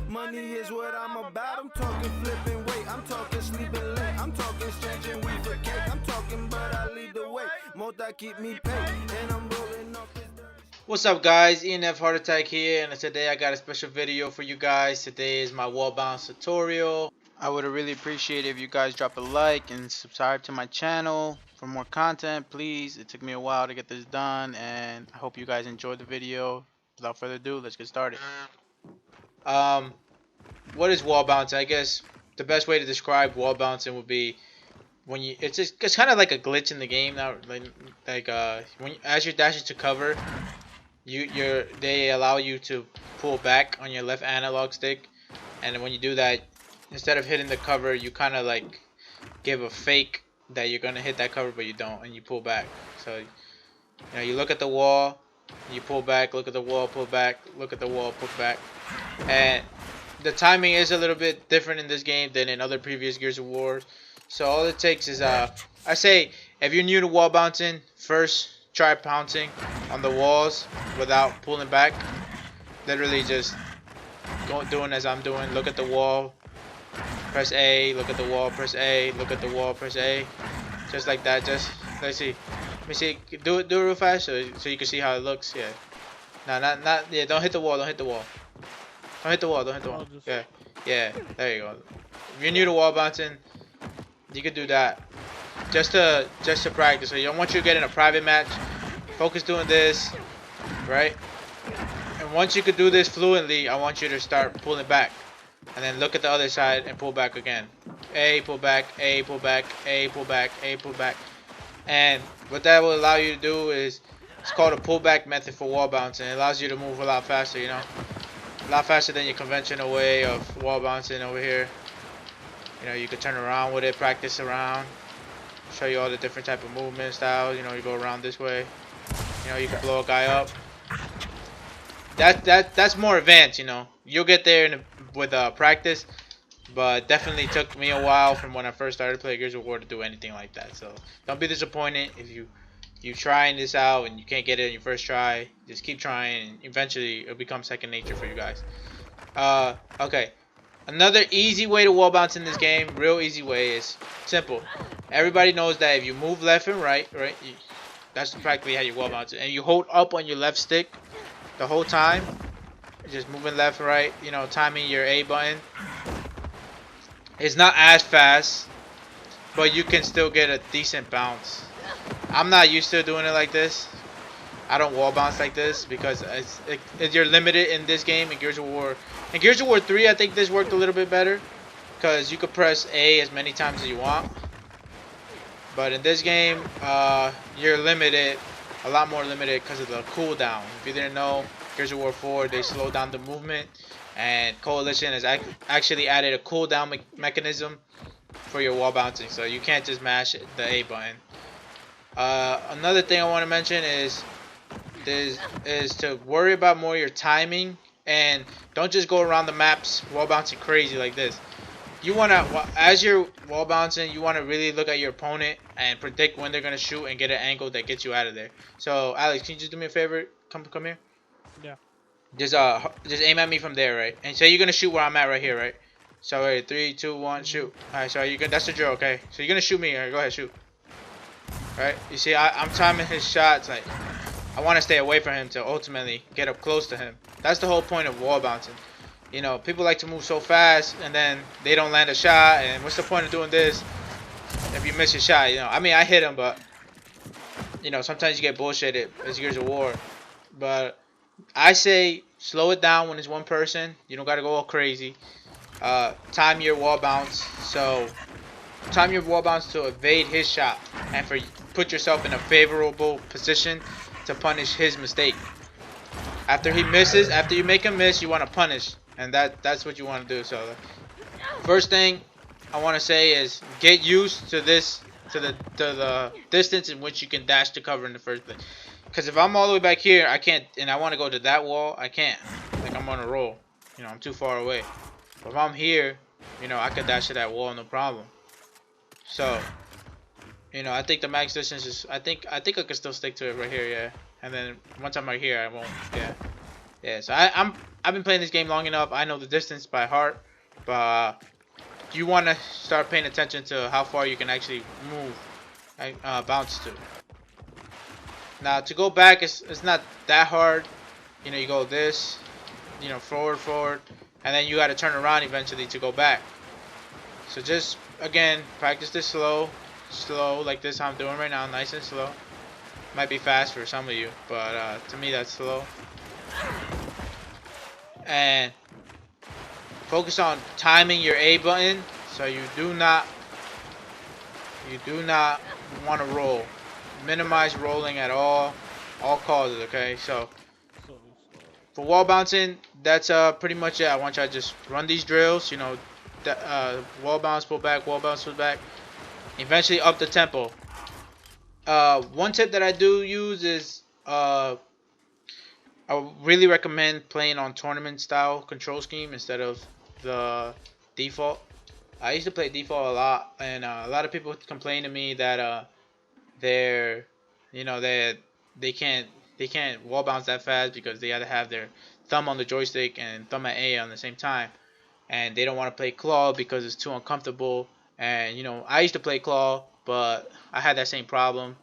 Money is what I'm about. I'm talking flipping weight. I'm talking sleeping late. I'm talking exchanging weed for cake. I'm talking, but I lead the way. Mota keep me paid, and I'm rolling off this dirty. What's up, guys? ENF Heart Attack here, and today I got a special video for you guys. Today is my wall bounce tutorial. I would really appreciate it if you guys drop a like and subscribe to my channel for more content, please. It took me a while to get this done, and I hope you guys enjoyed the video. Without further ado, let's get started. What is wall bouncing? I guess the best way to describe wall bouncing would be when you it's kind of like a glitch in the game now, when as you're dashing to cover, they allow you to pull back on your left analog stick, and then when you do that, instead of hitting the cover, you kind of like give a fake that you're gonna hit that cover, but you don't, and you pull back. So you look at the wall, you pull back, look at the wall, pull back, look at the wall, pull back, and the timing is a little bit different in this game than in other previous Gears of War. So all it takes is I say if you're new to wall bouncing, first try pouncing on the walls without pulling back. Literally just doing as I'm doing. Look at the wall, press A, look at the wall, press A, look at the wall, press A. Just like that. Just let's see. Let me see. Do it real fast so you can see how it looks. Yeah. No, not yeah, don't hit the wall, don't hit the wall. Don't hit the wall, don't hit the wall. Yeah. Yeah, there you go. If you're new to wall bouncing, you could do that. Just to practice. So you don't want you to get in a private match. Focus doing this, right? And once you could do this fluently, I want you to start pulling back, and then look at the other side and pull back again. A, pull back, A, pull back, A, pull back, A, pull back. And what that will allow you to do is, it's called a pullback method for wall bouncing. It allows you to move a lot faster, you know, a lot faster than your conventional way of wall bouncing over here. You know, you could turn around with it, practice around, show you all the different type of movement styles. You know, you go around this way. You know, you can blow a guy up. That's more advanced. You know, you'll get there with practice, but definitely took me a while from when I first started playing Gears of War to do anything like that. So don't be disappointed if you trying this out and you can't get it in your first try. Just keep trying, and eventually it'll become second nature for you guys. Okay. Another easy way to wall bounce in this game, real easy way, is simple. Everybody knows that if you move left and right, that's practically how you wall bounce it. And you hold up on your left stick the whole time, just moving left and right, you know, timing your A button. It's not as fast, but you can still get a decent bounce. I'm not used to doing it like this. I don't wall bounce like this because you're limited in this game in Gears of War. In Gears of War 3, I think this worked a little bit better because you could press A as many times as you want. But in this game, you're limited, a lot more limited because of the cooldown. If you didn't know, Gears of War 4, they slowed down the movement, and Coalition has actually added a cooldown mechanism for your wall bouncing, so you can't just mash the A button. Another thing I want to mention is to worry about more your timing, and don't just go around the maps wall bouncing crazy like this. You want to, as you're wall bouncing, you want to really look at your opponent and predict when they're going to shoot and get an angle that gets you out of there. So Alex, can you just do me a favor? Come here. Yeah. Just aim at me from there, right? And say you're going to shoot where I'm at right here, right? So ready, 3, 2, 1, shoot. Alright, so you good? That's the drill, okay? So you're going to shoot me. Alright, go ahead, shoot. Alright, you see, I'm timing his shots. Like, I want to stay away from him to ultimately get up close to him. That's the whole point of wall bouncing. You know, people like to move so fast and then they don't land a shot, and what's the point of doing this if you miss your shot? You know, I mean, I hit him, but you know, sometimes you get bullshitted. It's Gears of War. But I say slow it down when it's one person. You don't gotta go all crazy. Time your wall bounce. So time your wall bounce to evade his shot and put yourself in a favorable position to punish his mistake. After he misses, after you make him miss, you want to punish, and that's what you want to do. So first thing I want to say is get used to this, to the distance in which you can dash to cover in the first place. Because if I'm all the way back here, I can't, and I want to go to that wall, I can't. Like, I'm on a roll. You know, I'm too far away. But if I'm here, you know, I can dash to that wall, no problem. So, you know, I think the max distance is, I think I can still stick to it right here, yeah. And then once I'm right here, I won't, yeah. Yeah, so I've been playing this game long enough. I know the distance by heart, but you want to start paying attention to how far you can actually move, bounce to. Now to go back, it's not that hard. You know, you go this, you know, forward, and then you got to turn around eventually to go back. So just again, practice this slow, like this how I'm doing right now, nice and slow. Might be fast for some of you, but to me that's slow. And focus on timing your A button, so you do not want to roll. Minimize rolling at all causes. Okay, so for wall bouncing, that's pretty much it. I want y'all to just run these drills. You know, wall bounce, pull back, wall bounce, pull back. Eventually up the tempo. One tip that I do use is I really recommend playing on tournament style control scheme instead of the default. I used to play default a lot, and a lot of people complain to me that they're, you know, they can't wall bounce that fast because they got to have their thumb on the joystick and thumb at A on the same time, and they don't want to play claw because it's too uncomfortable. And you know, I used to play claw, but I had that same problem.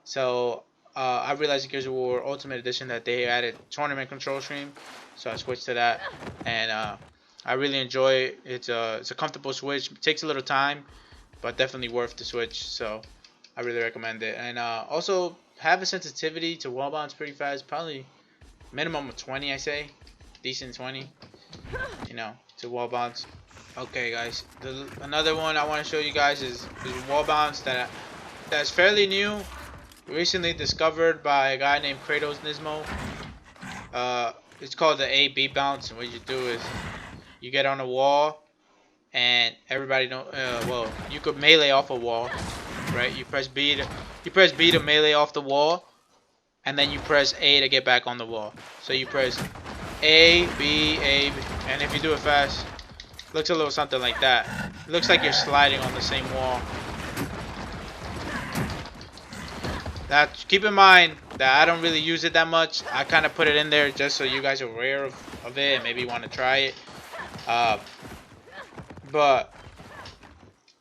So I realized in Gears of War Ultimate Edition that they added tournament control stream, so I switched to that, and I really enjoy it. It's a comfortable switch. It takes a little time, but definitely worth the switch. So I really recommend it. And also have a sensitivity to wall bounce pretty fast, probably minimum of 20, I say, decent 20. You know, to wall bounce. Okay, guys. Another one I want to show you guys is wall bounce that's fairly new. Recently discovered by a guy named Kratos Nismo. It's called the A-B bounce, and what you do is you get on a wall, and everybody know. Well, you could melee off a wall, right? You press B to melee off the wall, and then you press A to get back on the wall. So you press A, B, and if you do it fast, looks a little something like that. It looks like you're sliding on the same wall. Now, keep in mind that I don't really use it that much. I kind of put it in there just so you guys are aware of it and maybe want to try it. But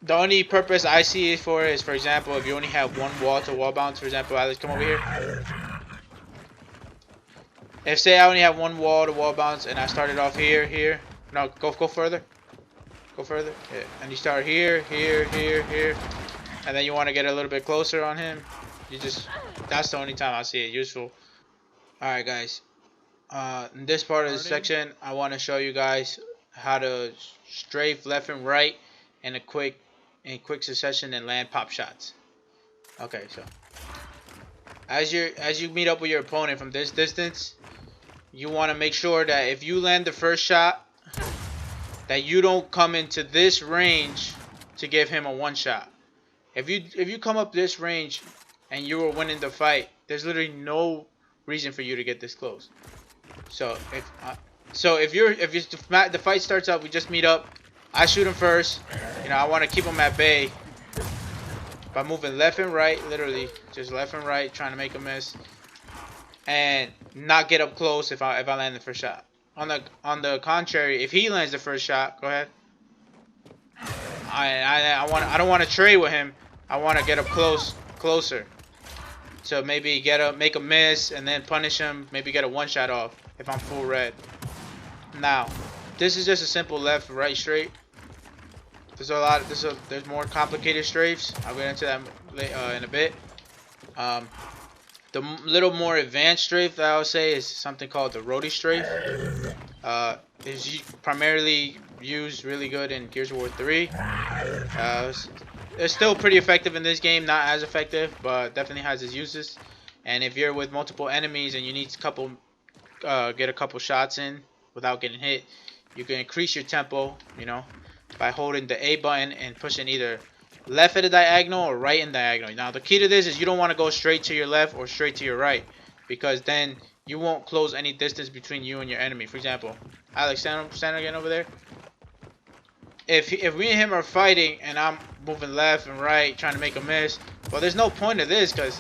the only purpose I see it for is, for example, if you only have one wall to wall bounce. For example, Alex, come over here. If say I only have one wall to wall bounce and I started off here. No, go further. Go further. Yeah. And you start here, and then you want to get a little bit closer on him. That's the only time I see it useful. Alright, guys, in this part of the section I want to show you guys how to strafe left and right in quick succession and land pop shots. Okay, so as you meet up with your opponent from this distance, you want to make sure that if you land the first shot, that you don't come into this range to give him a one shot. If you come up this range and you were winning the fight, there's literally no reason for you to get this close. So if the fight starts up, we just meet up. I shoot him first. You know, I want to keep him at bay by moving left and right, literally just left and right, trying to make a miss, and not get up close if I land the first shot. On the contrary, if he lands the first shot, go ahead. I don't want to trade with him. I want to get up closer. So maybe make a miss and then punish him. Maybe get a one shot off if I'm full red. Now, this is just a simple left right straight. There's more complicated strafes. I'll get into that in a bit. The little more advanced strafe that I would say is something called the roadie strafe. Is primarily used really good in Gears of War 3. It's still pretty effective in this game, not as effective, but definitely has its uses. And if you're with multiple enemies and you need get a couple shots in without getting hit, you can increase your tempo, you know, by holding the A button and pushing either left at a diagonal or right in diagonal. Now the key to this is you don't want to go straight to your left or straight to your right, because then you won't close any distance between you and your enemy. For example, Alex, stand again over there. If we and him are fighting and I'm moving left and right trying to make a miss, well, there's no point to this, because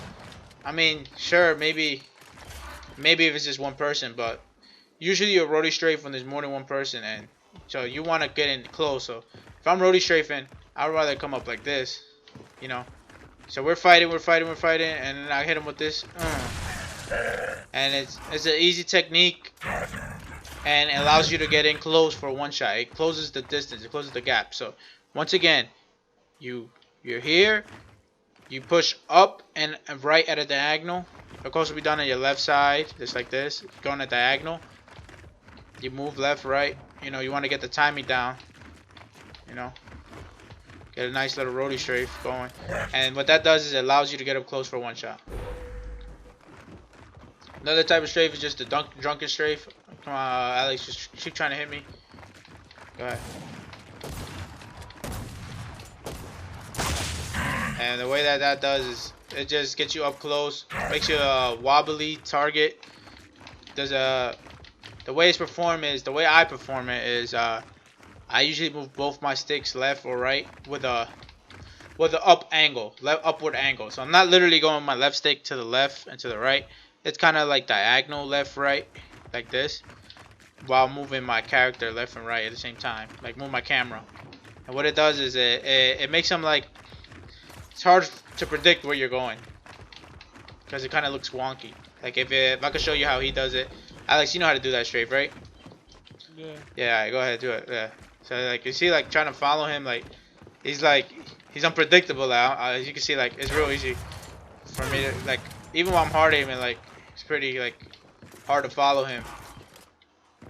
I mean, sure, maybe if it's just one person, but usually you roadie strafe when there's more than one person, and so you want to get in close. So if I'm roadie strafing, I'd rather come up like this, you know. So we're fighting, and then I hit him with this, and it's an easy technique, and it allows you to get in close for one shot. It closes the distance, it closes the gap. So once again, you're here, you push up and right at a diagonal. Of course, will be done on your left side, just like this, going at diagonal. You move left, right. You know, you want to get the timing down. You know. Get a nice little roadie strafe going. And what that does is it allows you to get up close for one shot. Another type of strafe is just the drunken strafe. Come on, Alex, just keep trying to hit me. Go ahead. And the way that does is it just gets you up close, makes you a wobbly target. There's the way it's performed is, the way I perform it is I usually move both my sticks left or right with a upward angle. So I'm not literally going my left stick to the left and to the right. It's kind of like diagonal left right, like this, while moving my character left and right at the same time, like move my camera. And what it does is it makes them like, it's hard to predict where you're going because it kind of looks wonky. Like if I could show you how he does it, Alex, you know how to do that strafe, right? Yeah. Yeah, all right, go ahead, do it. Yeah. So like you see, like trying to follow him, like he's unpredictable now. As you can see, like it's real easy for me to, like, even while I'm hard aiming, like it's pretty like hard to follow him.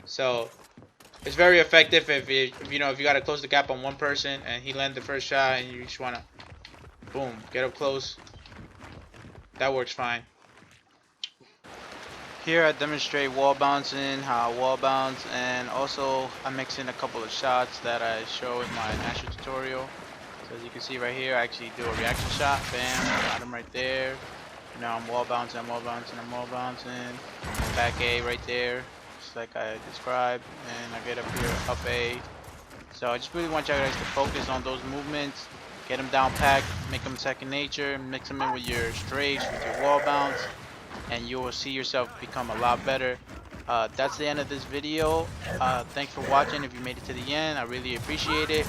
So it's very effective if you know, if you gotta close the gap on one person and he landed the first shot and you just wanna boom, get up close. That works fine. Here I demonstrate wall bouncing, how I wall bounce, and also I mix in a couple of shots that I show in my national tutorial. So as you can see right here, I actually do a reaction shot. Bam, got him right there. Now I'm wall bouncing, I'm wall bouncing, I'm wall bouncing. Back A right there, just like I described, and I get up here, up A. So I just really want you guys to focus on those movements, get them down packed, make them second nature, mix them in with your strafes, with your wall bounce, and you will see yourself become a lot better. That's the end of this video. Thanks for watching. If you made it to the end, I really appreciate it.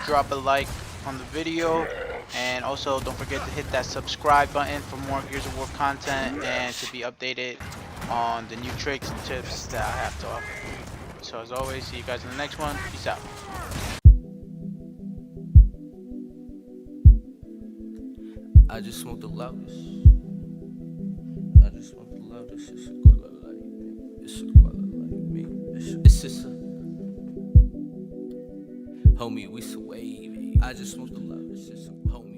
Drop a like on the video, and also don't forget to hit that subscribe button for more Gears of War content and to be updated on the new tricks and tips that I have to offer. So as always, see you guys in the next one. Peace out. I just smoke the loudest. I just smoke the loudest. It's a guala like me. It's a guala like me. It's just a homie. We so wavy. I just smoke the loudest. It's a homie.